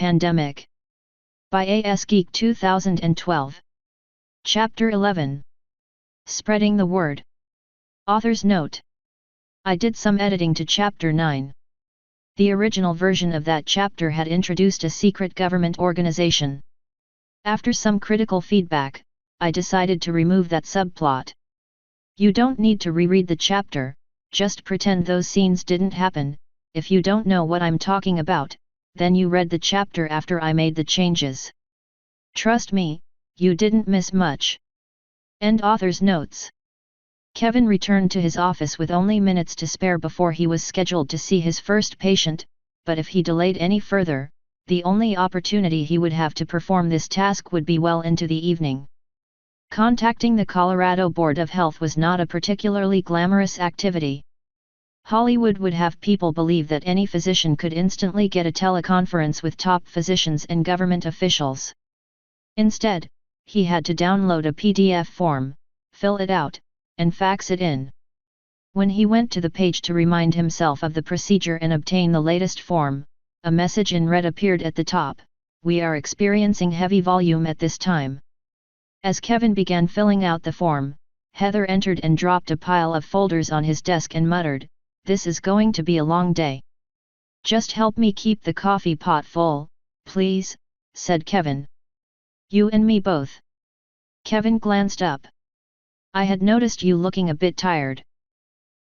Pandemic. By A.S. Geek 2012. Chapter 11. Spreading the Word. Author's note. I did some editing to Chapter 9. The original version of that chapter had introduced a secret government organization. After some critical feedback, I decided to remove that subplot. You don't need to reread the chapter, just pretend those scenes didn't happen. If you don't know what I'm talking about, then you read the chapter after I made the changes. Trust me, you didn't miss much. End author's notes. Kevin returned to his office with only minutes to spare before he was scheduled to see his first patient, but if he delayed any further, the only opportunity he would have to perform this task would be well into the evening. Contacting the Colorado Board of Health was not a particularly glamorous activity. Hollywood would have people believe that any physician could instantly get a teleconference with top physicians and government officials. Instead, he had to download a PDF form, fill it out, and fax it in. When he went to the page to remind himself of the procedure and obtain the latest form, a message in red appeared at the top: "We are experiencing heavy volume at this time." As Kevin began filling out the form, Heather entered and dropped a pile of folders on his desk and muttered, "This is going to be a long day. Just help me keep the coffee pot full, please," said Kevin. "You and me both." Kevin glanced up. "I had noticed you looking a bit tired.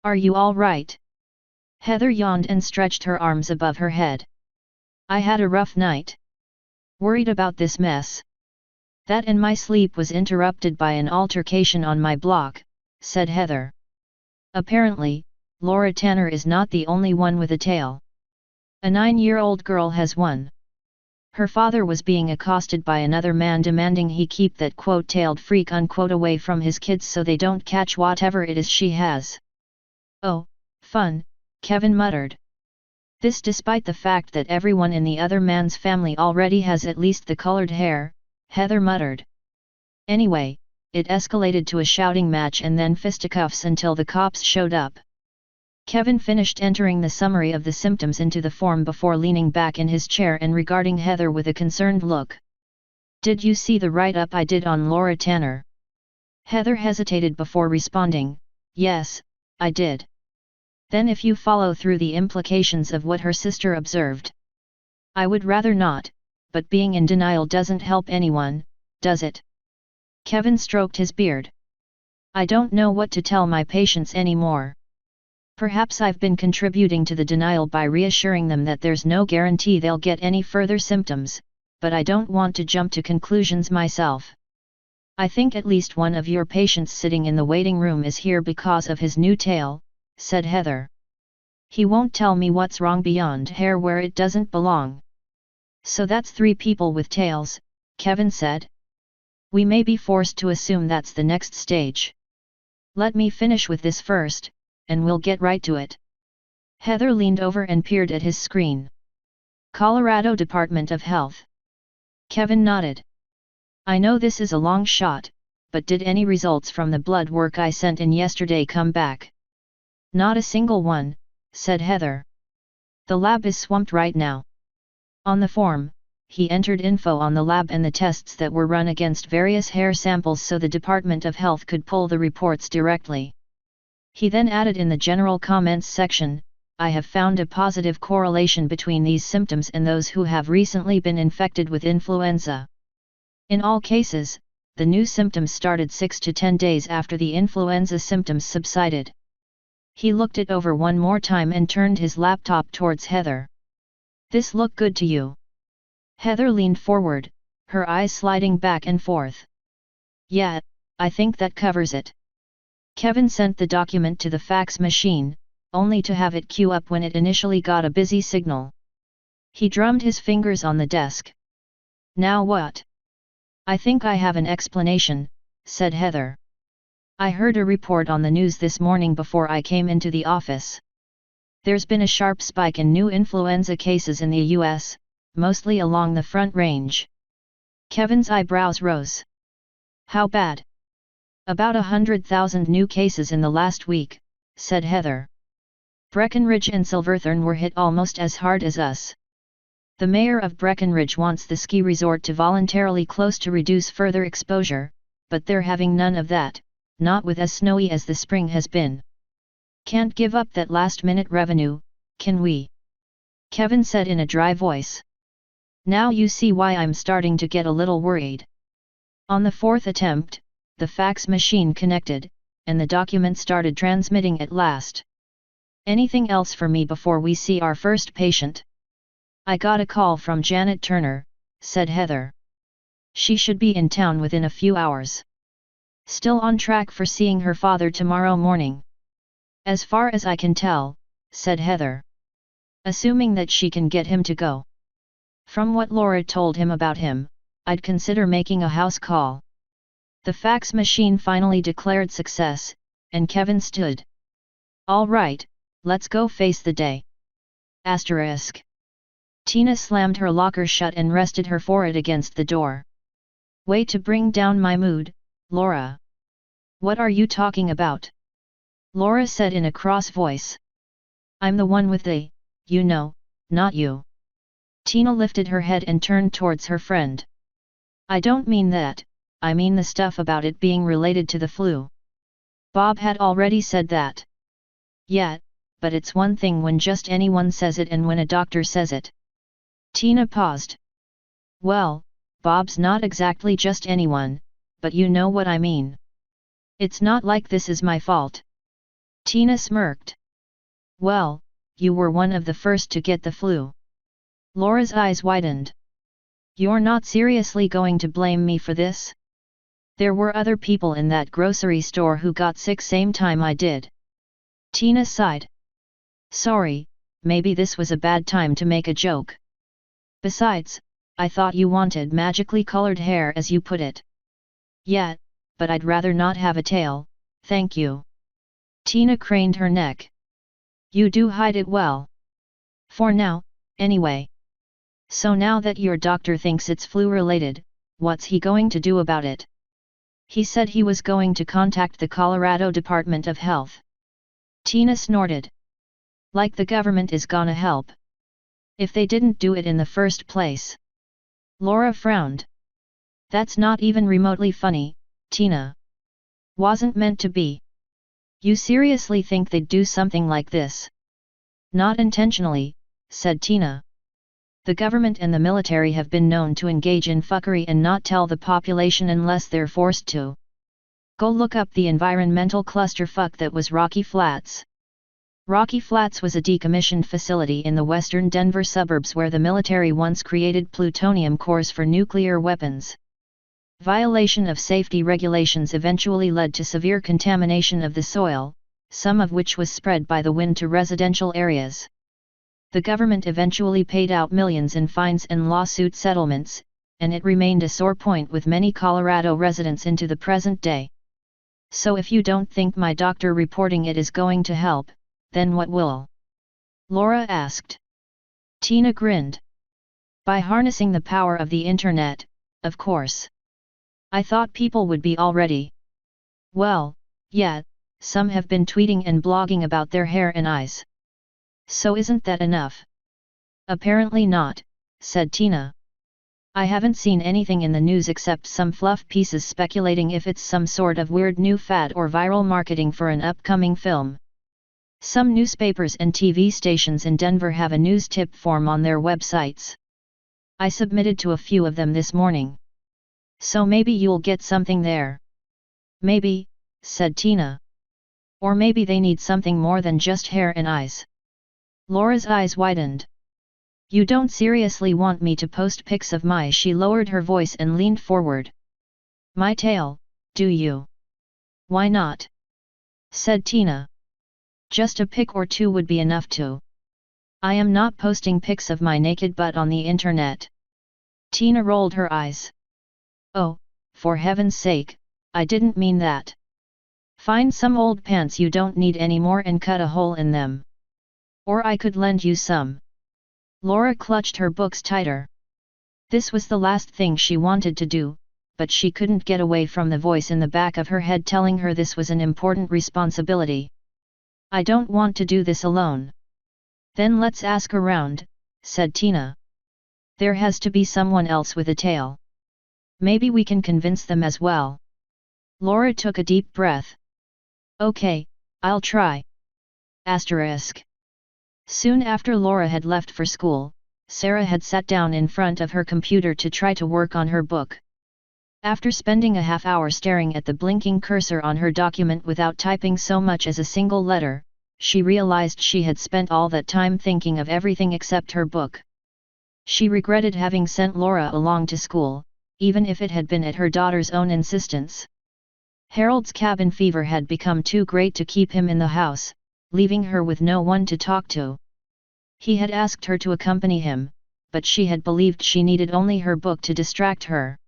Are you all right?" Heather yawned and stretched her arms above her head. "I had a rough night. Worried about this mess. That and my sleep was interrupted by an altercation on my block," said Heather. "Apparently, Laura Tanner is not the only one with a tail. A 9-year-old girl has one. Her father was being accosted by another man demanding he keep that quote-tailed freak unquote away from his kids so they don't catch whatever it is she has." "Oh, fun," Kevin muttered. This despite the fact that everyone in the other man's family already has at least the colored hair, Heather muttered. Anyway, it escalated to a shouting match and then fisticuffs until the cops showed up. Kevin finished entering the summary of the symptoms into the form before leaning back in his chair and regarding Heather with a concerned look. "Did you see the write-up I did on Laura Tanner?" Heather hesitated before responding, "Yes, I did." "Then if you follow through the implications of what her sister observed." "I would rather not, but being in denial doesn't help anyone, does it?" Kevin stroked his beard. "I don't know what to tell my patients anymore. Perhaps I've been contributing to the denial by reassuring them that there's no guarantee they'll get any further symptoms, but I don't want to jump to conclusions myself. I think at least one of your patients sitting in the waiting room is here because of his new tail," said Heather. "He won't tell me what's wrong beyond hair where it doesn't belong." "So that's 3 people with tails," Kevin said. "We may be forced to assume that's the next stage. Let me finish with this first, and we'll get right to it." Heather leaned over and peered at his screen. "Colorado Department of Health." Kevin nodded. "I know this is a long shot, but did any results from the blood work I sent in yesterday come back?" "Not a single one," said Heather. "The lab is swamped right now." On the form, he entered info on the lab and the tests that were run against various hair samples so the Department of Health could pull the reports directly. He then added in the general comments section, "I have found a positive correlation between these symptoms and those who have recently been infected with influenza. In all cases, the new symptoms started 6 to 10 days after the influenza symptoms subsided." He looked it over one more time and turned his laptop towards Heather. "This look good to you?" Heather leaned forward, her eyes sliding back and forth. "Yeah, I think that covers it." Kevin sent the document to the fax machine, only to have it queue up when it initially got a busy signal. He drummed his fingers on the desk. "Now what?" "I think I have an explanation," said Heather. "I heard a report on the news this morning before I came into the office. There's been a sharp spike in new influenza cases in the U.S., mostly along the Front Range." Kevin's eyebrows rose. "How bad?" "About 100,000 new cases in the last week," said Heather. "Breckenridge and Silverthorne were hit almost as hard as us. The mayor of Breckenridge wants the ski resort to voluntarily close to reduce further exposure, but they're having none of that, not with as snowy as the spring has been. Can't give up that last-minute revenue, can we? Kevin said in a dry voice. Now you see why I'm starting to get a little worried. On the fourth attempt, the fax machine connected, and the document started transmitting at last. Anything else for me before we see our first patient? I got a call from Janet Turner, said Heather. She should be in town within a few hours. Still on track for seeing her father tomorrow morning. As far as I can tell, said Heather. Assuming that she can get him to go. From what Laura told him about him, I'd consider making a house call. The fax machine finally declared success, and Kevin stood. All right, let's go face the day. Asterisk. Tina slammed her locker shut and rested her forehead against the door. Way to bring down my mood, Laura. What are you talking about? Laura said in a cross voice. I'm the one with the, you know, not you. Tina lifted her head and turned towards her friend. I don't mean that, I mean the stuff about it being related to the flu. Bob had already said that. Yeah, but it's one thing when just anyone says it and when a doctor says it. Tina paused. Well, Bob's not exactly just anyone, but you know what I mean. It's not like this is my fault. Tina smirked. Well, you were one of the first to get the flu. Laura's eyes widened. You're not seriously going to blame me for this? There were other people in that grocery store who got sick same time I did. Tina sighed. Sorry, maybe this was a bad time to make a joke. Besides, I thought you wanted magically colored hair as you put it. Yeah, but I'd rather not have a tail, thank you. Tina craned her neck. You do hide it well. For now, anyway. So now that your doctor thinks it's flu-related, what's he going to do about it? He said he was going to contact the Colorado Department of Health. Tina snorted. Like the government is gonna help. If they didn't do it in the first place. Laura frowned. That's not even remotely funny, Tina. Wasn't meant to be. You seriously think they'd do something like this? Not intentionally, said Tina. The government and the military have been known to engage in fuckery and not tell the population unless they're forced to. Go look up the environmental clusterfuck that was Rocky Flats. Rocky Flats was a decommissioned facility in the western Denver suburbs where the military once created plutonium cores for nuclear weapons. Violation of safety regulations eventually led to severe contamination of the soil, some of which was spread by the wind to residential areas. The government eventually paid out millions in fines and lawsuit settlements, and it remained a sore point with many Colorado residents into the present day. So if you don't think my doctor reporting it is going to help, then what will? Laura asked. Tina grinned. By harnessing the power of the internet, of course. I thought people would be already. Well, yeah, some have been tweeting and blogging about their hair and eyes. So isn't that enough? Apparently not, said Tina. I haven't seen anything in the news except some fluff pieces speculating if it's some sort of weird new fad or viral marketing for an upcoming film. Some newspapers and TV stations in Denver have a news tip form on their websites. I submitted to a few of them this morning. So maybe you'll get something there. Maybe, said Tina. Or maybe they need something more than just hair and eyes. Laura's eyes widened. You don't seriously want me to post pics of my? She lowered her voice and leaned forward. My tail, do you? Why not? Said Tina. Just a pic or two would be enough to. I am not posting pics of my naked butt on the internet. Tina rolled her eyes. Oh, for heaven's sake, I didn't mean that. Find some old pants you don't need anymore and cut a hole in them. Or I could lend you some. Laura clutched her books tighter. This was the last thing she wanted to do, but she couldn't get away from the voice in the back of her head telling her this was an important responsibility. I don't want to do this alone. Then let's ask around, said Tina. There has to be someone else with a tail. Maybe we can convince them as well. Laura took a deep breath. Okay, I'll try. Asterisk. Soon after Laura had left for school, Sarah had sat down in front of her computer to try to work on her book. After spending a half-hour staring at the blinking cursor on her document without typing so much as a single letter, she realized she had spent all that time thinking of everything except her book. She regretted having sent Laura along to school, even if it had been at her daughter's own insistence. Harold's cabin fever had become too great to keep him in the house, leaving her with no one to talk to. He had asked her to accompany him, but she had believed she needed only her book to distract her.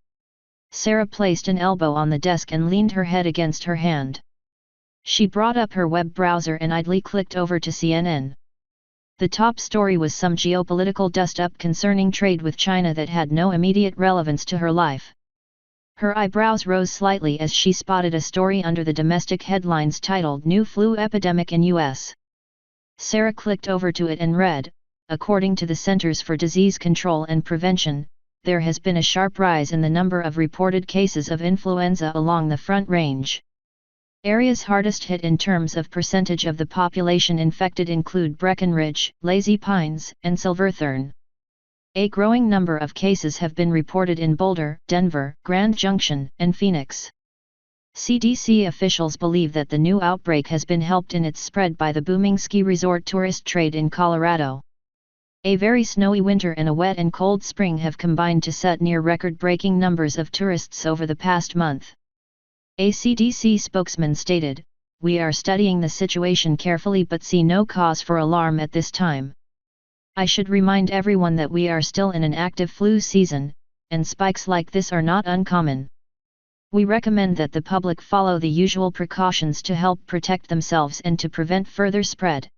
Sarah placed an elbow on the desk and leaned her head against her hand. She brought up her web browser and idly clicked over to CNN. The top story was some geopolitical dust-up concerning trade with China that had no immediate relevance to her life. Her eyebrows rose slightly as she spotted a story under the domestic headlines titled New Flu Epidemic in U.S. Sarah clicked over to it and read, according to the Centers for Disease Control and Prevention, there has been a sharp rise in the number of reported cases of influenza along the Front Range. Areas hardest hit in terms of percentage of the population infected include Breckenridge, Lazy Pines, and Silverthorne. A growing number of cases have been reported in Boulder, Denver, Grand Junction, and Phoenix. CDC officials believe that the new outbreak has been helped in its spread by the booming ski resort tourist trade in Colorado. A very snowy winter and a wet and cold spring have combined to set near record-breaking numbers of tourists over the past month. A CDC spokesman stated, "We are studying the situation carefully but see no cause for alarm at this time. I should remind everyone that we are still in an active flu season, and spikes like this are not uncommon. We recommend that the public follow the usual precautions to help protect themselves and to prevent further spread."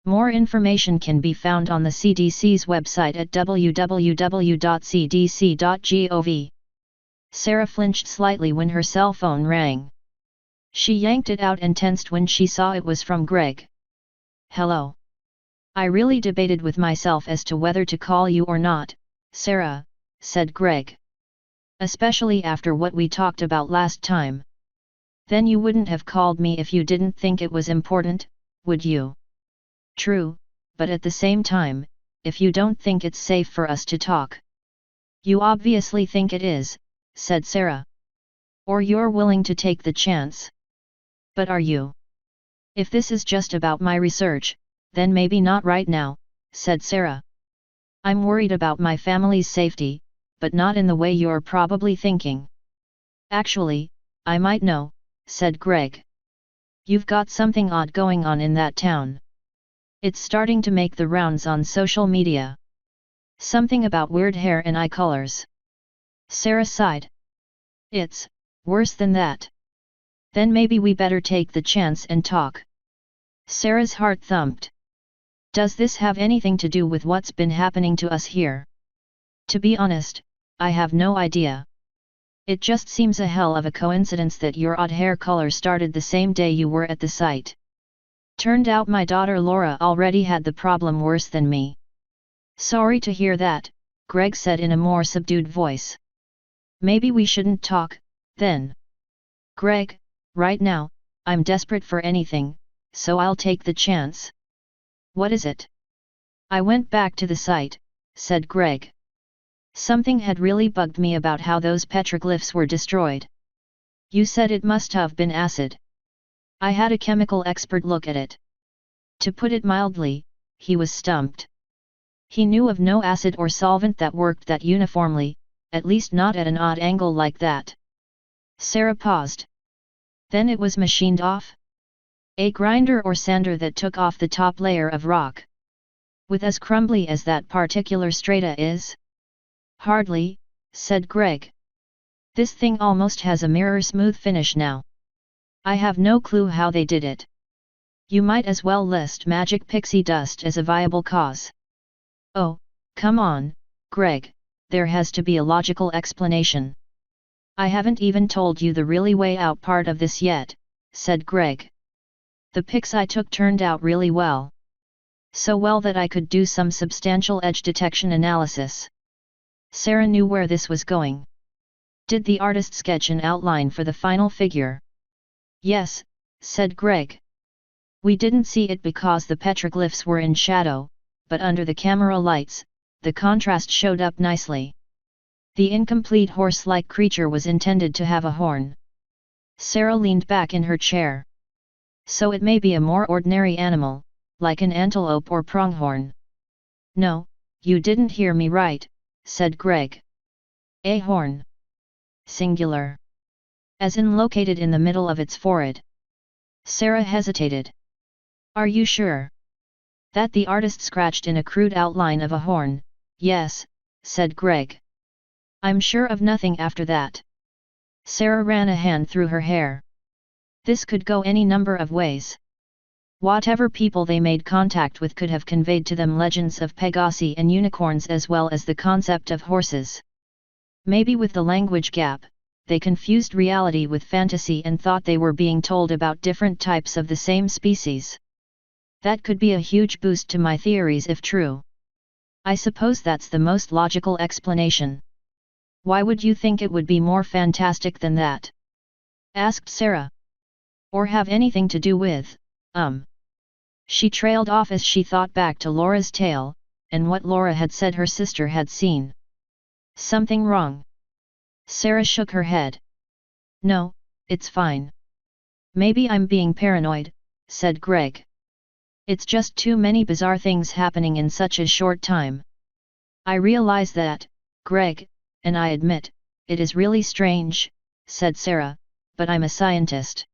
More information can be found on the CDC's website at www.cdc.gov. Sarah flinched slightly when her cell phone rang. She yanked it out and tensed when she saw it was from Greg. "Hello. I really debated with myself as to whether to call you or not, Sarah," said Greg. "Especially after what we talked about last time. Then you wouldn't have called me if you didn't think it was important, would you?" "True, but at the same time, if you don't think it's safe for us to talk." "You obviously think it is," said Sarah. "Or you're willing to take the chance. But are you? If this is just about my research, then maybe not right now," said Sarah. "I'm worried about my family's safety, but not in the way you're probably thinking." "Actually, I might know," said Greg. "You've got something odd going on in that town. It's starting to make the rounds on social media. Something about weird hair and eye colors." Sarah sighed. "It's worse than that." "Then maybe we better take the chance and talk." Sarah's heart thumped. "Does this have anything to do with what's been happening to us here?" "To be honest, I have no idea. It just seems a hell of a coincidence that your odd hair color started the same day you were at the site. Turned out my daughter Laura already had the problem worse than me." "Sorry to hear that," Greg said in a more subdued voice. "Maybe we shouldn't talk, then." "Greg, right now, I'm desperate for anything, so I'll take the chance." "What is it?" "I went back to the site," said Greg. "Something had really bugged me about how those petroglyphs were destroyed. You said it must have been acid. I had a chemical expert look at it. To put it mildly, he was stumped. He knew of no acid or solvent that worked that uniformly, at least not at an odd angle like that." Sarah paused. "Then it was machined off? A grinder or sander that took off the top layer of rock? With as crumbly as that particular strata is?" "Hardly," said Greg. "This thing almost has a mirror-smooth finish now. I have no clue how they did it. You might as well list magic pixie dust as a viable cause." "Oh, come on, Greg, there has to be a logical explanation." "I haven't even told you the really way out part of this yet," said Greg. "The pics I took turned out really well. So well that I could do some substantial edge detection analysis. Sarah knew where this was going. Did the artist sketch an outline for the final figure? Yes, said Greg. We didn't see it because the petroglyphs were in shadow, but under the camera lights, the contrast showed up nicely. The incomplete horse-like creature was intended to have a horn. Sarah leaned back in her chair. So it may be a more ordinary animal, like an antelope or pronghorn. No, you didn't hear me right, said Greg. A horn. Singular. As in located in the middle of its forehead. Sarah hesitated. Are you sure? That the artist scratched in a crude outline of a horn? Yes, said Greg. I'm sure of nothing after that. Sarah ran a hand through her hair. This could go any number of ways. Whatever people they made contact with could have conveyed to them legends of Pegasi and unicorns as well as the concept of horses. Maybe with the language gap, they confused reality with fantasy and thought they were being told about different types of the same species. That could be a huge boost to my theories if true. I suppose that's the most logical explanation. Why would you think it would be more fantastic than that? Asked Sarah. Or have anything to do with, She trailed off as she thought back to Laura's tale, and what Laura had said her sister had seen. Something wrong? Sarah shook her head. No, it's fine. Maybe I'm being paranoid, said Greg. It's just too many bizarre things happening in such a short time. I realize that, Greg, and I admit, it is really strange, said Sarah, but I'm a scientist.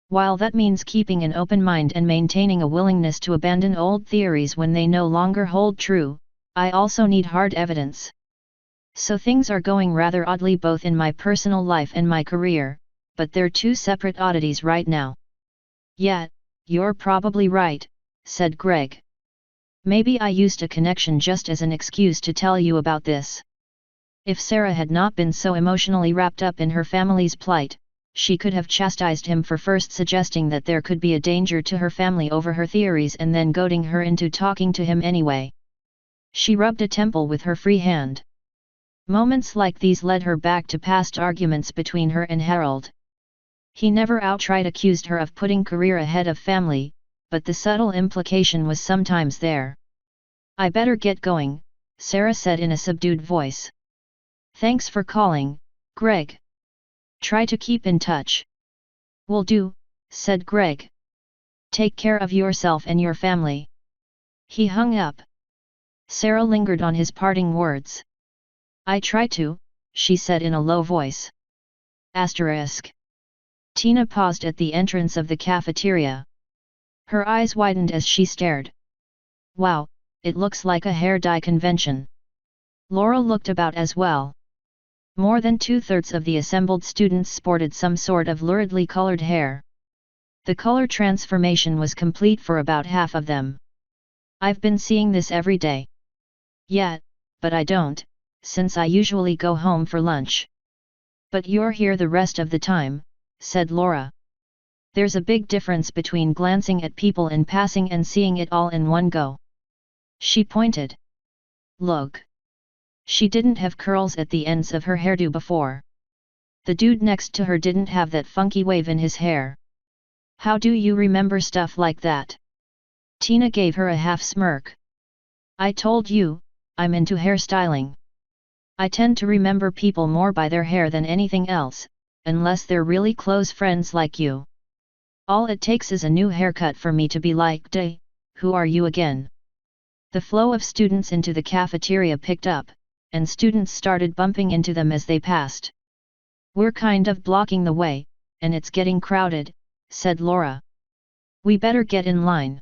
While that means keeping an open mind and maintaining a willingness to abandon old theories when they no longer hold true, I also need hard evidence. So things are going rather oddly both in my personal life and my career, but they're two separate oddities right now. Yeah, you're probably right, said Greg. Maybe I used a connection just as an excuse to tell you about this. If Sarah had not been so emotionally wrapped up in her family's plight, she could have chastised him for first suggesting that there could be a danger to her family over her theories and then goading her into talking to him anyway. She rubbed a temple with her free hand. Moments like these led her back to past arguments between her and Harold. He never outright accused her of putting career ahead of family, but the subtle implication was sometimes there. I better get going, Sarah said in a subdued voice. Thanks for calling, Greg. Try to keep in touch. Will do, said Greg. Take care of yourself and your family. He hung up. Sarah lingered on his parting words. I try to, she said in a low voice. Asterisk. Tina paused at the entrance of the cafeteria. Her eyes widened as she stared. Wow, it looks like a hair dye convention. Laura looked about as well. More than 2/3 of the assembled students sported some sort of luridly colored hair. The color transformation was complete for about half of them. I've been seeing this every day. Yeah, but I don't, since I usually go home for lunch. But you're here the rest of the time, said Laura. There's a big difference between glancing at people in passing and seeing it all in one go. She pointed. Look. She didn't have curls at the ends of her hairdo before. The dude next to her didn't have that funky wave in his hair. How do you remember stuff like that? Tina gave her a half smirk. I told you, I'm into hairstyling. I tend to remember people more by their hair than anything else, unless they're really close friends like you. All it takes is a new haircut for me to be like, "Day, who are you again?" The flow of students into the cafeteria picked up, and students started bumping into them as they passed. We're kind of blocking the way, and it's getting crowded, said Laura. We better get in line.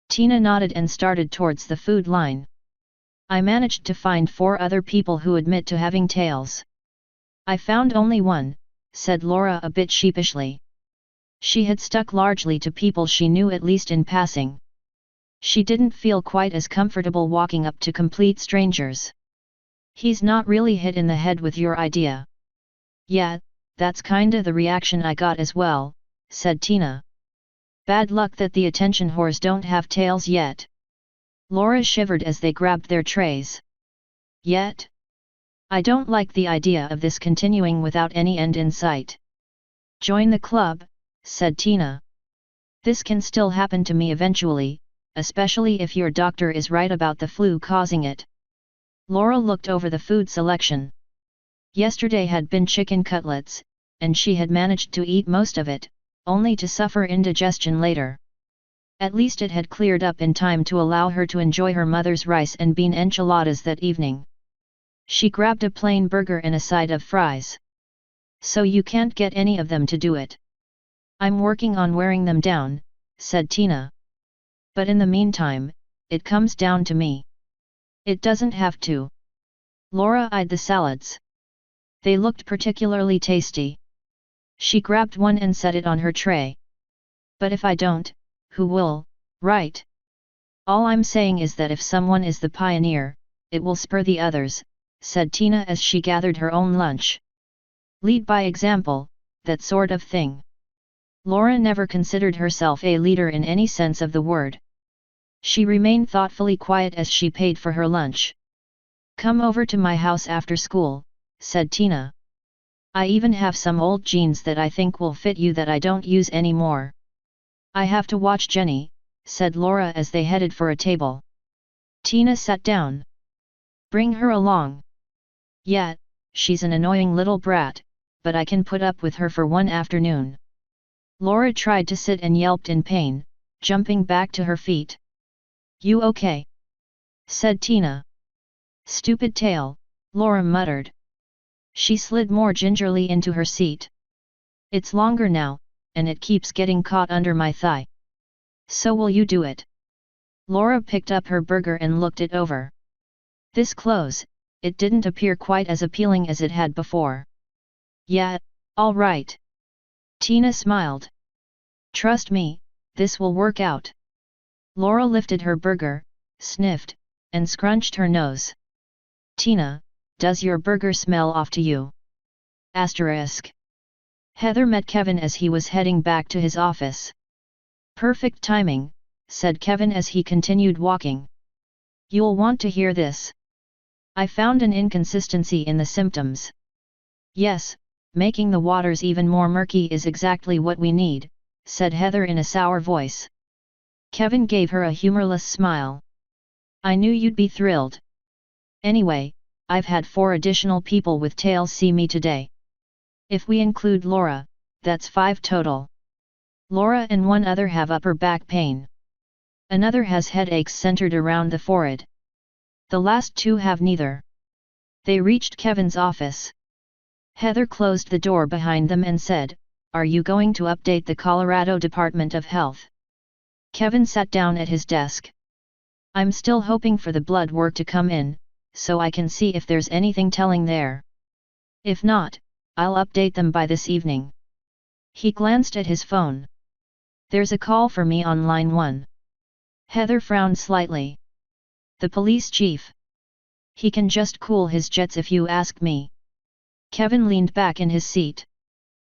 Tina nodded and started towards the food line. I managed to find 4 other people who admit to having tails. I found only one, said Laura a bit sheepishly. She had stuck largely to people she knew at least in passing. She didn't feel quite as comfortable walking up to complete strangers. He's not really hit in the head with your idea. Yeah, that's kinda the reaction I got as well, said Tina. Bad luck that the attention whores don't have tails yet. Laura shivered as they grabbed their trays. Yet? I don't like the idea of this continuing without any end in sight. Join the club, said Tina. This can still happen to me eventually, especially if your doctor is right about the flu causing it. Laura looked over the food selection. Yesterday had been chicken cutlets, and she had managed to eat most of it, only to suffer indigestion later. At least it had cleared up in time to allow her to enjoy her mother's rice and bean enchiladas that evening. She grabbed a plain burger and a side of fries. So you can't get any of them to do it. I'm working on wearing them down, said Tina. But in the meantime, it comes down to me. It doesn't have to. Laura eyed the salads. They looked particularly tasty. She grabbed one and set it on her tray. But if I don't, who will, right? All I'm saying is that if someone is the pioneer, it will spur the others, said Tina as she gathered her own lunch. Lead by example, that sort of thing. Laura never considered herself a leader in any sense of the word. She remained thoughtfully quiet as she paid for her lunch. Come over to my house after school, said Tina. I even have some old jeans that I think will fit you that I don't use anymore. I have to watch Jenny, said Laura as they headed for a table. Tina sat down. Bring her along. Yeah, she's an annoying little brat, but I can put up with her for one afternoon. Laura tried to sit and yelped in pain, jumping back to her feet. You okay? Said Tina. Stupid tail, Laura muttered. She slid more gingerly into her seat. It's longer now, and it keeps getting caught under my thigh. So will you do it? Laura picked up her burger and looked it over. This close, it didn't appear quite as appealing as it had before. Yeah, all right. Tina smiled. Trust me, this will work out. Laura lifted her burger, sniffed, and scrunched her nose. Tina, does your burger smell off to you? Asterisk. Heather met Kevin as he was heading back to his office. Perfect timing, said Kevin as he continued walking. You'll want to hear this. I found an inconsistency in the symptoms. Yes, making the waters even more murky is exactly what we need, said Heather in a sour voice. Kevin gave her a humorless smile. I knew you'd be thrilled. Anyway, I've had 4 additional people with tails see me today. If we include Laura, that's 5 total. Laura and one other have upper back pain. Another has headaches centered around the forehead. The last 2 have neither. They reached Kevin's office. Heather closed the door behind them and said, Are you going to update the Colorado Department of Health? Kevin sat down at his desk. I'm still hoping for the blood work to come in, so I can see if there's anything telling there. If not, I'll update them by this evening. He glanced at his phone. There's a call for me on line 1. Heather frowned slightly. The police chief. He can just cool his jets if you ask me. Kevin leaned back in his seat.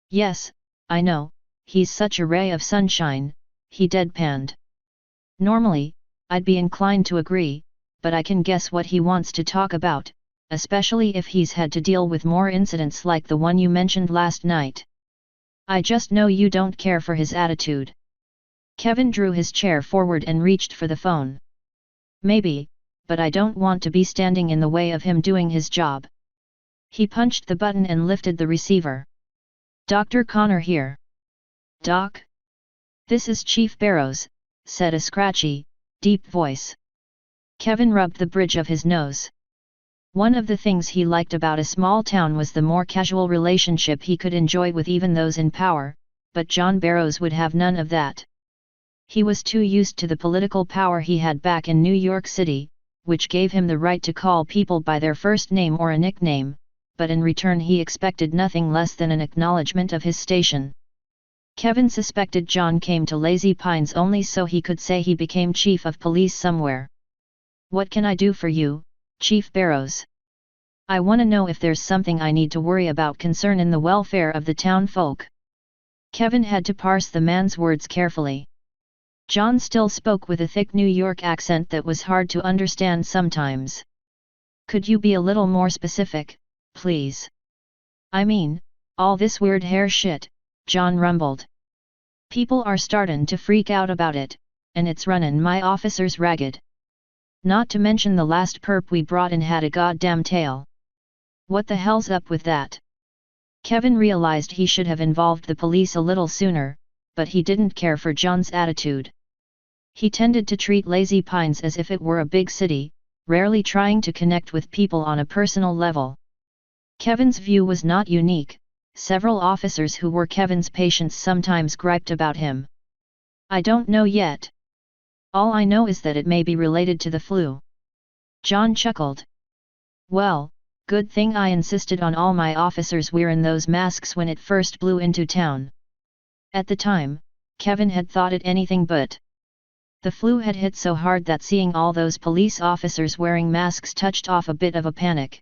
Yes, I know, he's such a ray of sunshine, he deadpanned. Normally, I'd be inclined to agree, but I can guess what he wants to talk about, especially if he's had to deal with more incidents like the one you mentioned last night. I just know you don't care for his attitude. Kevin drew his chair forward and reached for the phone. Maybe, but I don't want to be standing in the way of him doing his job. He punched the button and lifted the receiver. Dr. Connor here. Doc? This is Chief Barrows, said a scratchy, deep voice. Kevin rubbed the bridge of his nose. One of the things he liked about a small town was the more casual relationship he could enjoy with even those in power, but John Barrows would have none of that. He was too used to the political power he had back in New York City, which gave him the right to call people by their first name or a nickname, but in return he expected nothing less than an acknowledgement of his station. Kevin suspected John came to Lazy Pines only so he could say he became chief of police somewhere. What can I do for you, Chief Barrows? I want to know if there's something I need to worry about concerning the welfare of the town folk. Kevin had to parse the man's words carefully. John still spoke with a thick New York accent that was hard to understand sometimes. Could you be a little more specific, please. I mean, all this weird hair shit, John rumbled. People are startin' to freak out about it, and it's runnin' my officers ragged. Not to mention the last perp we brought in had a goddamn tail. What the hell's up with that? Kevin realized he should have involved the police a little sooner, but he didn't care for John's attitude. He tended to treat Lazy Pines as if it were a big city, rarely trying to connect with people on a personal level. Kevin's view was not unique. Several officers who were Kevin's patients sometimes griped about him. I don't know yet. All I know is that it may be related to the flu. John chuckled. Well, good thing I insisted on all my officers wearing those masks when it first blew into town. At the time, Kevin had thought it anything but. The flu had hit so hard that seeing all those police officers wearing masks touched off a bit of a panic.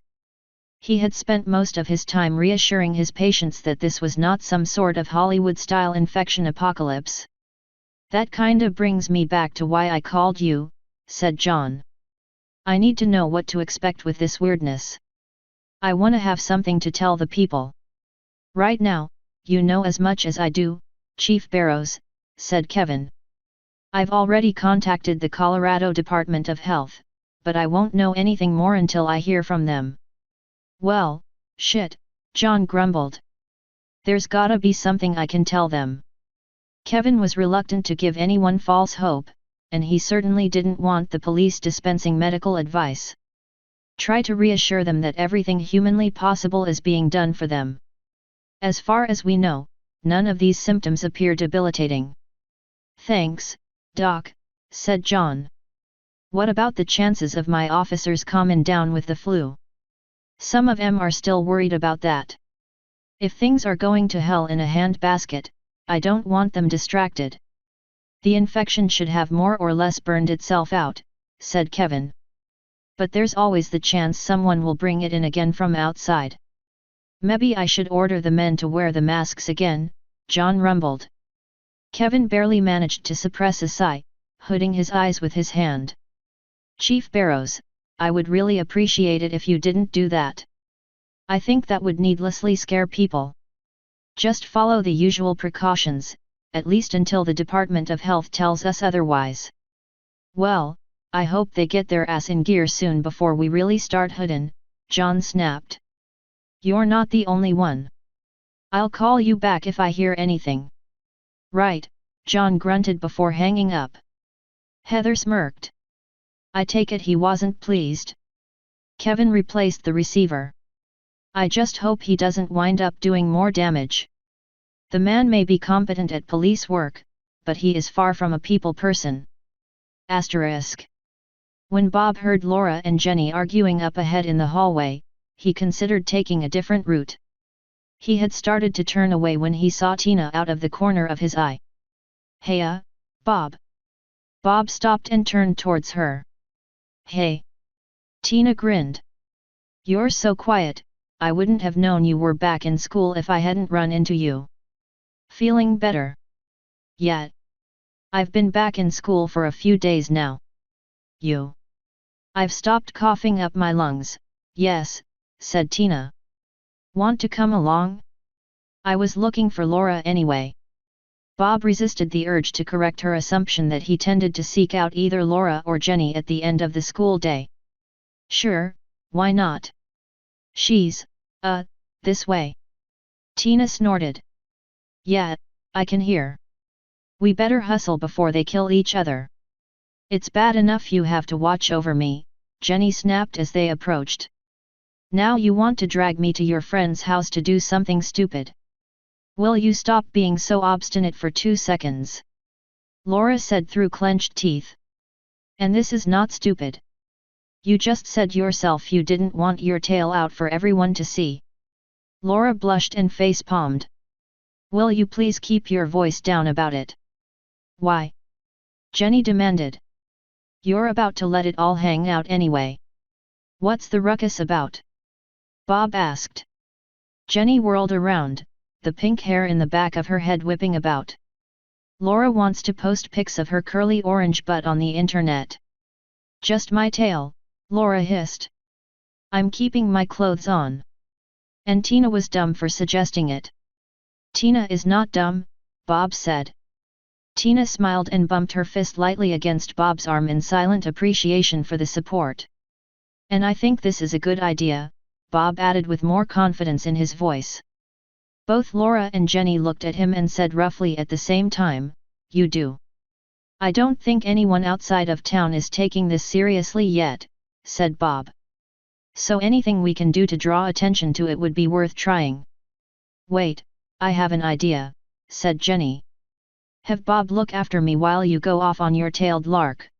He had spent most of his time reassuring his patients that this was not some sort of Hollywood-style infection apocalypse. That kinda brings me back to why I called you, said John. I need to know what to expect with this weirdness. I wanna have something to tell the people. Right now, you know as much as I do, Chief Barrows, said Kevin. I've already contacted the Colorado Department of Health, but I won't know anything more until I hear from them. Well, shit, John grumbled. There's gotta be something I can tell them. Kevin was reluctant to give anyone false hope, and he certainly didn't want the police dispensing medical advice. Try to reassure them that everything humanly possible is being done for them. As far as we know, none of these symptoms appear debilitating. Thanks, Doc, said John. What about the chances of my officers calming down with the flu? Some of them are still worried about that. If things are going to hell in a handbasket, I don't want them distracted. The infection should have more or less burned itself out, said Kevin. But there's always the chance someone will bring it in again from outside. Maybe I should order the men to wear the masks again, John rumbled. Kevin barely managed to suppress a sigh, hooding his eyes with his hand. Chief Barrows, I would really appreciate it if you didn't do that. I think that would needlessly scare people. Just follow the usual precautions, at least until the Department of Health tells us otherwise. Well, I hope they get their ass in gear soon before we really start hoodin', John snapped. You're not the only one. I'll call you back if I hear anything. Right, John grunted before hanging up. Heather smirked. I take it he wasn't pleased. Kevin replaced the receiver. I just hope he doesn't wind up doing more damage. The man may be competent at police work, but he is far from a people person. Asterisk. When Bob heard Laura and Jenny arguing up ahead in the hallway, he considered taking a different route. He had started to turn away when he saw Tina out of the corner of his eye. Heya, Bob. Bob stopped and turned towards her. Hey. Tina grinned. You're so quiet, I wouldn't have known you were back in school if I hadn't run into you. Feeling better? Yeah. I've been back in school for a few days now. You? I've stopped coughing up my lungs, yes, said Tina. Want to come along? I was looking for Laura anyway. Bob resisted the urge to correct her assumption that he tended to seek out either Laura or Jenny at the end of the school day. Sure, why not? She's, this way. Tina snorted. Yeah, I can hear. We better hustle before they kill each other. It's bad enough you have to watch over me, Jenny snapped as they approached. Now you want to drag me to your friend's house to do something stupid. Will you stop being so obstinate for 2 seconds? Laura said through clenched teeth. And this is not stupid. You just said yourself you didn't want your tail out for everyone to see. Laura blushed and face-palmed. Will you please keep your voice down about it? Why? Jenny demanded. You're about to let it all hang out anyway. What's the ruckus about? Bob asked. Jenny whirled around, the pink hair in the back of her head whipping about. Laura wants to post pics of her curly orange butt on the internet. Just my tail, Laura hissed. I'm keeping my clothes on. And Tina was dumb for suggesting it. Tina is not dumb, Bob said. Tina smiled and bumped her fist lightly against Bob's arm in silent appreciation for the support. And I think this is a good idea, Bob added with more confidence in his voice. Both Laura and Jenny looked at him and said roughly at the same time, "You do." "I don't think anyone outside of town is taking this seriously yet," said Bob. "So anything we can do to draw attention to it would be worth trying." "Wait, I have an idea," said Jenny. "Have Bob look after me while you go off on your tailed lark."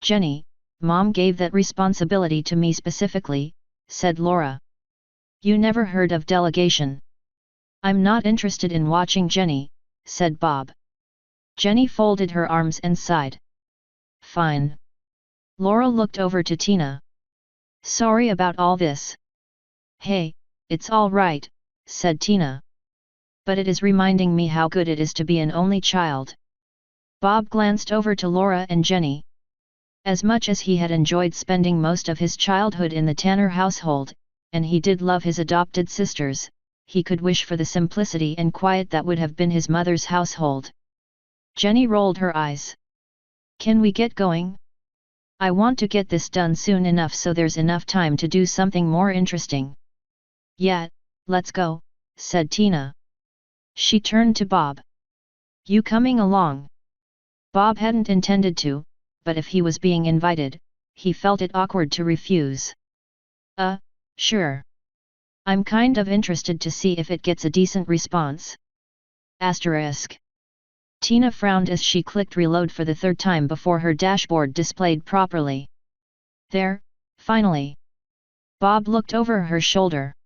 "Jenny, Mom gave that responsibility to me specifically," said Laura. "You never heard of delegation." "I'm not interested in watching Jenny," said Bob. Jenny folded her arms and sighed. "Fine." Laura looked over to Tina. "Sorry about all this." "Hey, it's all right," said Tina. "But it is reminding me how good it is to be an only child." Bob glanced over to Laura and Jenny. As much as he had enjoyed spending most of his childhood in the Tanner household, and he did love his adopted sisters, he could wish for the simplicity and quiet that would have been his mother's household. Jenny rolled her eyes. "Can we get going? I want to get this done soon enough so there's enough time to do something more interesting." "Yeah, let's go," said Tina. She turned to Bob. "You coming along?" Bob hadn't intended to, but if he was being invited, he felt it awkward to refuse. Sure. I'm kind of interested to see if it gets a decent response." Asterisk. Tina frowned as she clicked reload for the third time before her dashboard displayed properly. "There, finally." Bob looked over her shoulder.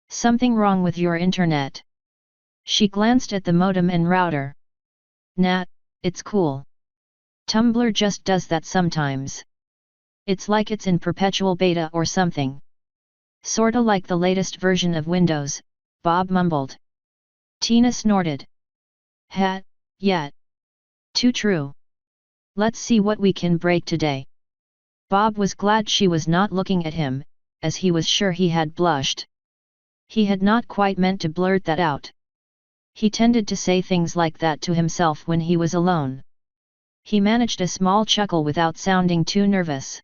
"Something wrong with your internet?" She glanced at the modem and router. "Nah, it's cool. Tumblr just does that sometimes. It's like it's in perpetual beta or something." "Sorta like the latest version of Windows," Bob mumbled. Tina snorted. Yeah. Too true. Let's see what we can break today." Bob was glad she was not looking at him, as he was sure he had blushed. He had not quite meant to blurt that out. He tended to say things like that to himself when he was alone. He managed a small chuckle without sounding too nervous.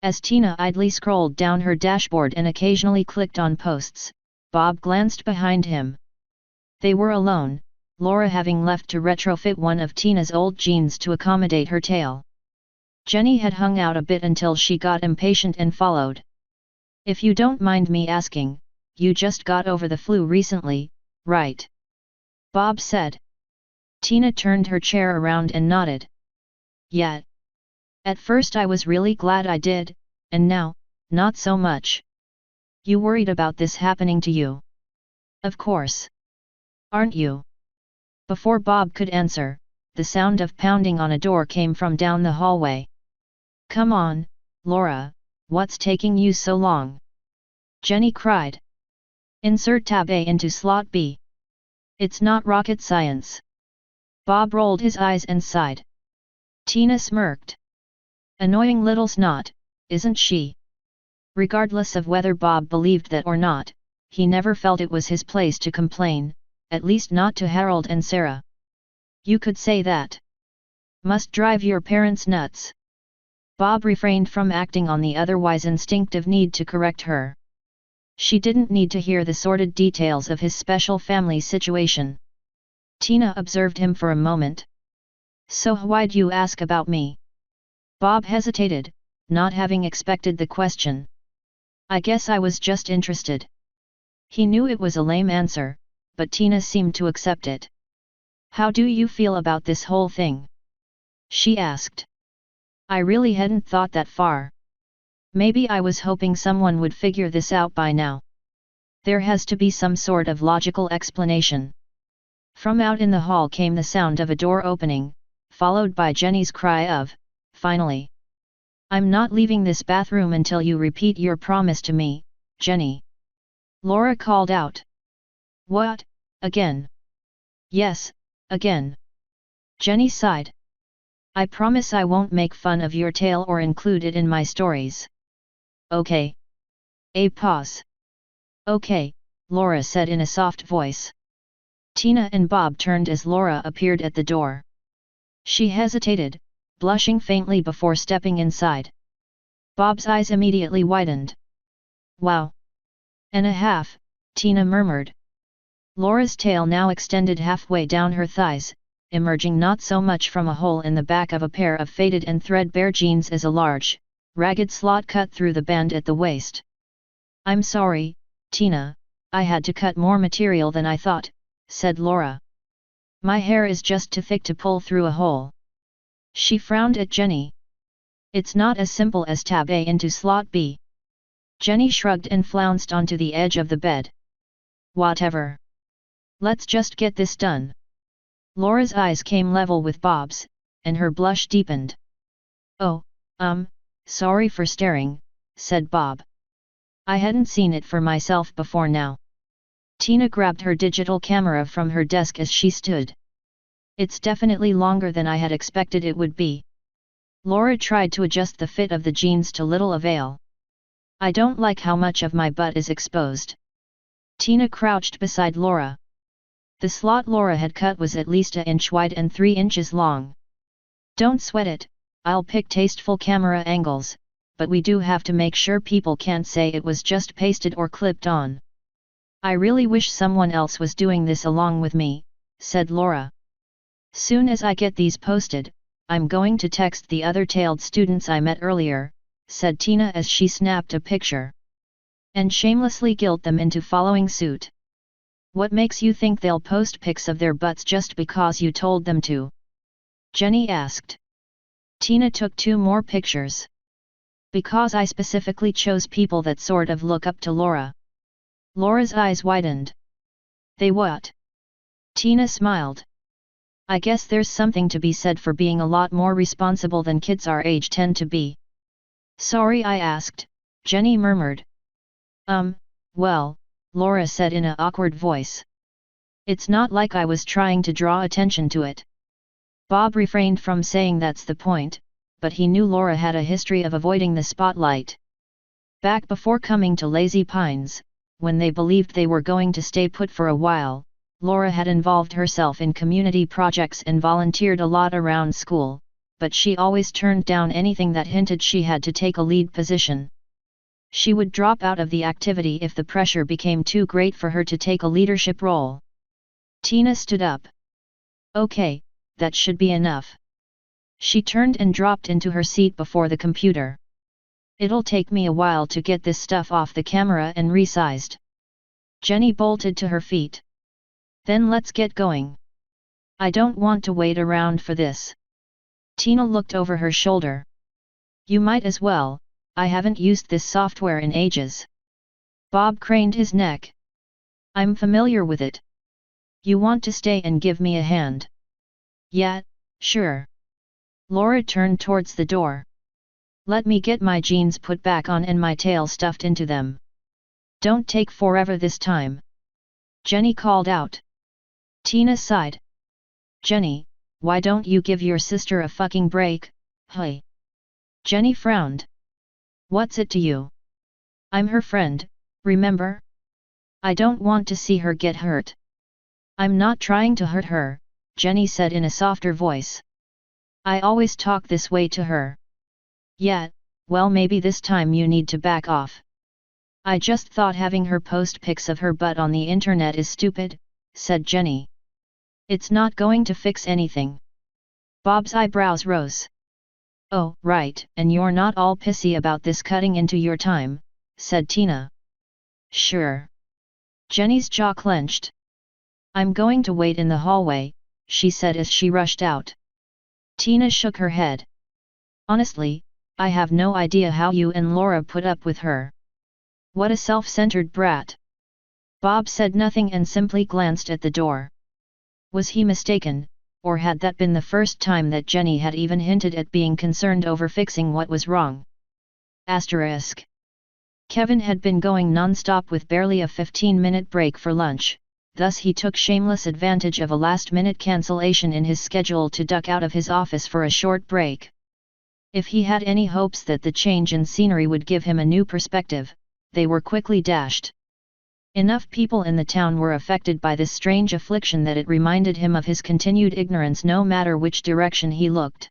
As Tina idly scrolled down her dashboard and occasionally clicked on posts, Bob glanced behind him. They were alone, Laura having left to retrofit one of Tina's old jeans to accommodate her tail. Jenny had hung out a bit until she got impatient and followed. "If you don't mind me asking, you just got over the flu recently, right?" Bob said. Tina turned her chair around and nodded. "Yeah. At first I was really glad I did, and now, not so much." "You worried about this happening to you?" "Of course. Aren't you?" Before Bob could answer, the sound of pounding on a door came from down the hallway. "Come on, Laura, what's taking you so long?" Jenny cried. "Insert tab A into slot B. It's not rocket science." Bob rolled his eyes and sighed. Tina smirked. "Annoying little snot, isn't she?" Regardless of whether Bob believed that or not, he never felt it was his place to complain, at least not to Harold and Sarah. "You could say that. Must drive your parents nuts." Bob refrained from acting on the otherwise instinctive need to correct her. She didn't need to hear the sordid details of his special family situation. Tina observed him for a moment. "So why'd you ask about me?" Bob hesitated, not having expected the question. "I guess I was just interested." He knew it was a lame answer, but Tina seemed to accept it. "How do you feel about this whole thing?" she asked. "I really hadn't thought that far. Maybe I was hoping someone would figure this out by now. There has to be some sort of logical explanation." From out in the hall came the sound of a door opening, followed by Jenny's cry of, "Finally! I'm not leaving this bathroom until you repeat your promise to me, Jenny." Laura called out. "What, again?" "Yes, again." Jenny sighed. "I promise I won't make fun of your tail or include it in my stories." "Okay." A pause. Okay, Laura said in a soft voice. Tina and Bob turned as Laura appeared at the door. She hesitated, blushing faintly before stepping inside. Bob's eyes immediately widened. Wow! And a half, Tina murmured. Laura's tail now extended halfway down her thighs, emerging not so much from a hole in the back of a pair of faded and threadbare jeans as a large, ragged slot cut through the band at the waist. I'm sorry, Tina, I had to cut more material than I thought, said Laura. My hair is just too thick to pull through a hole. She frowned at Jenny. It's not as simple as tab A into slot B. Jenny shrugged and flounced onto the edge of the bed. Whatever. Let's just get this done. Laura's eyes came level with Bob's, and her blush deepened. Oh, sorry for staring, said Bob. I hadn't seen it for myself before now. Tina grabbed her digital camera from her desk as she stood. It's definitely longer than I had expected it would be. Laura tried to adjust the fit of the jeans to little avail. I don't like how much of my butt is exposed. Tina crouched beside Laura. The slot Laura had cut was at least 1 inch wide and 3 inches long. Don't sweat it, I'll pick tasteful camera angles, but we do have to make sure people can't say it was just pasted or clipped on. I really wish someone else was doing this along with me, said Laura. Soon as I get these posted, I'm going to text the other tailed students I met earlier, said Tina as she snapped a picture. And shamelessly guilt them into following suit. What makes you think they'll post pics of their butts just because you told them to? Jenny asked. Tina took 2 more pictures. Because I specifically chose people that sort of look up to Laura. Laura's eyes widened. They what? Tina smiled. I guess there's something to be said for being a lot more responsible than kids our age tend to be. Sorry I asked, Jenny murmured. Well, Laura said in an awkward voice. It's not like I was trying to draw attention to it. Bob refrained from saying that's the point, but he knew Laura had a history of avoiding the spotlight. Back before coming to Lazy Pines, when they believed they were going to stay put for a while, Laura had involved herself in community projects and volunteered a lot around school, but she always turned down anything that hinted she had to take a lead position. She would drop out of the activity if the pressure became too great for her to take a leadership role. Tina stood up. Okay, that should be enough. She turned and dropped into her seat before the computer. It'll take me a while to get this stuff off the camera and resized. Jenny bolted to her feet. Then let's get going. I don't want to wait around for this. Tina looked over her shoulder. You might as well. I haven't used this software in ages. Bob craned his neck. I'm familiar with it. You want to stay and give me a hand? Yeah, sure. Laura turned towards the door. Let me get my jeans put back on and my tail stuffed into them. Don't take forever this time. Jenny called out. Tina sighed. Jenny, why don't you give your sister a fucking break, hey? Jenny frowned. What's it to you? I'm her friend, remember? I don't want to see her get hurt. I'm not trying to hurt her, Jenny said in a softer voice. I always talk this way to her. Yeah, well maybe this time you need to back off. I just thought having her post pics of her butt on the internet is stupid, said Jenny. It's not going to fix anything. Bob's eyebrows rose. Oh, right, and you're not all pissy about this cutting into your time, said Tina. Sure. Jenny's jaw clenched. I'm going to wait in the hallway, she said as she rushed out. Tina shook her head. Honestly, I have no idea how you and Laura put up with her. What a self-centered brat. Bob said nothing and simply glanced at the door. Was he mistaken? Or had that been the first time that Jenny had even hinted at being concerned over fixing what was wrong? Asterisk. Kevin had been going non-stop with barely a 15-minute break for lunch, thus he took shameless advantage of a last-minute cancellation in his schedule to duck out of his office for a short break. If he had any hopes that the change in scenery would give him a new perspective, they were quickly dashed. Enough people in the town were affected by this strange affliction that it reminded him of his continued ignorance no matter which direction he looked.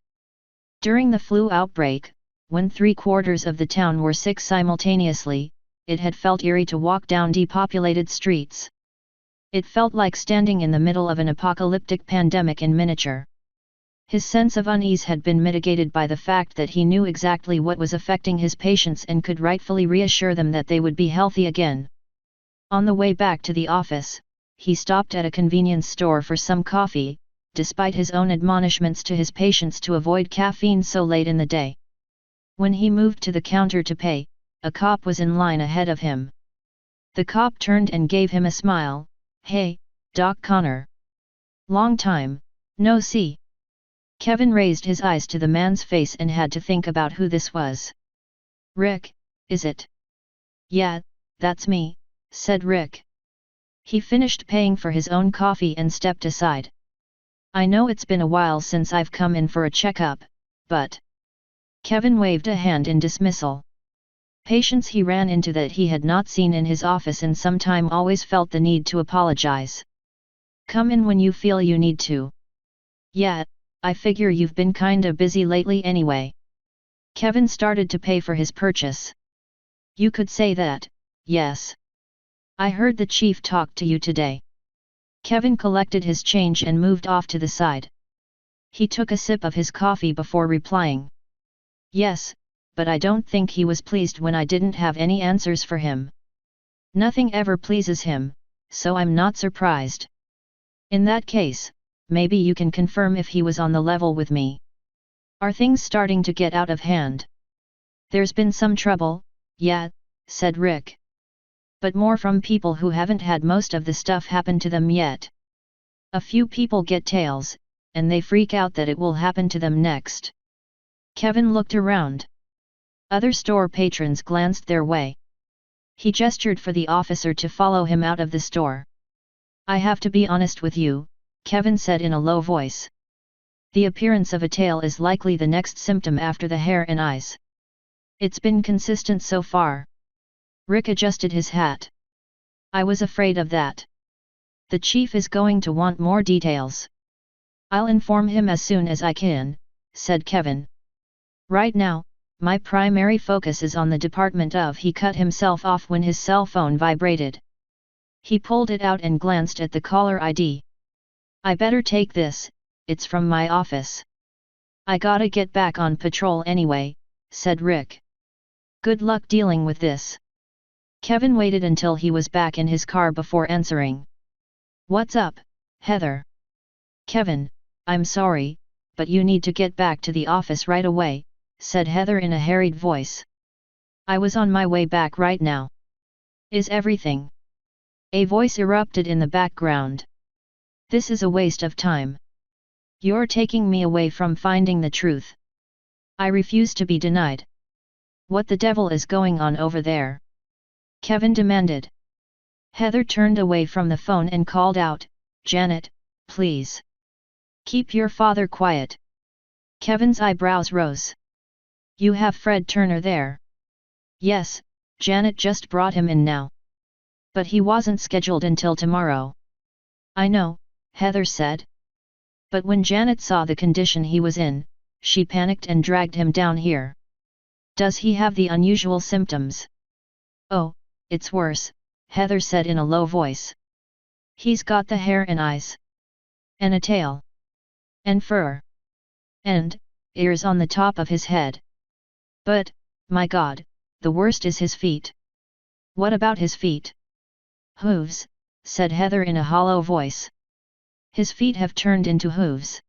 During the flu outbreak, when 3/4 of the town were sick simultaneously, it had felt eerie to walk down depopulated streets. It felt like standing in the middle of an apocalyptic pandemic in miniature. His sense of unease had been mitigated by the fact that he knew exactly what was affecting his patients and could rightfully reassure them that they would be healthy again. On the way back to the office, he stopped at a convenience store for some coffee, despite his own admonishments to his patients to avoid caffeine so late in the day. When he moved to the counter to pay, a cop was in line ahead of him. The cop turned and gave him a smile. "Hey, Doc Connor. Long time, no see." Kevin raised his eyes to the man's face and had to think about who this was. "Rick, is it?" "Yeah, that's me," said Rick. He finished paying for his own coffee and stepped aside. "I know it's been a while since I've come in for a checkup, but..." Kevin waved a hand in dismissal. Patients he ran into that he had not seen in his office in some time always felt the need to apologize. "Come in when you feel you need to." "Yeah, I figure you've been kinda busy lately anyway." Kevin started to pay for his purchase. "You could say that, yes. I heard the chief talked to you today." Kevin collected his change and moved off to the side. He took a sip of his coffee before replying. "Yes, but I don't think he was pleased when I didn't have any answers for him. Nothing ever pleases him, so I'm not surprised." "In that case, maybe you can confirm if he was on the level with me. Are things starting to get out of hand?" "There's been some trouble, yeah," said Rick. "But more from people who haven't had most of the stuff happen to them yet. A few people get tails, and they freak out that it will happen to them next." Kevin looked around. Other store patrons glanced their way. He gestured for the officer to follow him out of the store. "I have to be honest with you," Kevin said in a low voice. "The appearance of a tail is likely the next symptom after the hair and eyes. It's been consistent so far." Rick adjusted his hat. "I was afraid of that. The chief is going to want more details." "I'll inform him as soon as I can," said Kevin. "Right now, my primary focus is on the department of..." He cut himself off when his cell phone vibrated. He pulled it out and glanced at the caller ID. "I better take this, it's from my office." "I gotta get back on patrol anyway," said Rick. "Good luck dealing with this." Kevin waited until he was back in his car before answering. "What's up, Heather?" "Kevin, I'm sorry, but you need to get back to the office right away," said Heather in a harried voice. "I was on my way back right now." "Is everything?" A voice erupted in the background. "This is a waste of time. You're taking me away from finding the truth. I refuse to be denied." "What the devil is going on over there?" Kevin demanded. Heather turned away from the phone and called out, "Janet, please. Keep your father quiet." Kevin's eyebrows rose. "You have Fred Turner there?" "Yes, Janet just brought him in now. But he wasn't scheduled until tomorrow." "I know," Heather said. "But when Janet saw the condition he was in, she panicked and dragged him down here." "Does he have the unusual symptoms?" "Oh, it's worse," Heather said in a low voice. "He's got the hair and eyes. And a tail. And fur. And ears on the top of his head. But, my God, the worst is his feet." "What about his feet?" "Hooves," said Heather in a hollow voice. "His feet have turned into hooves."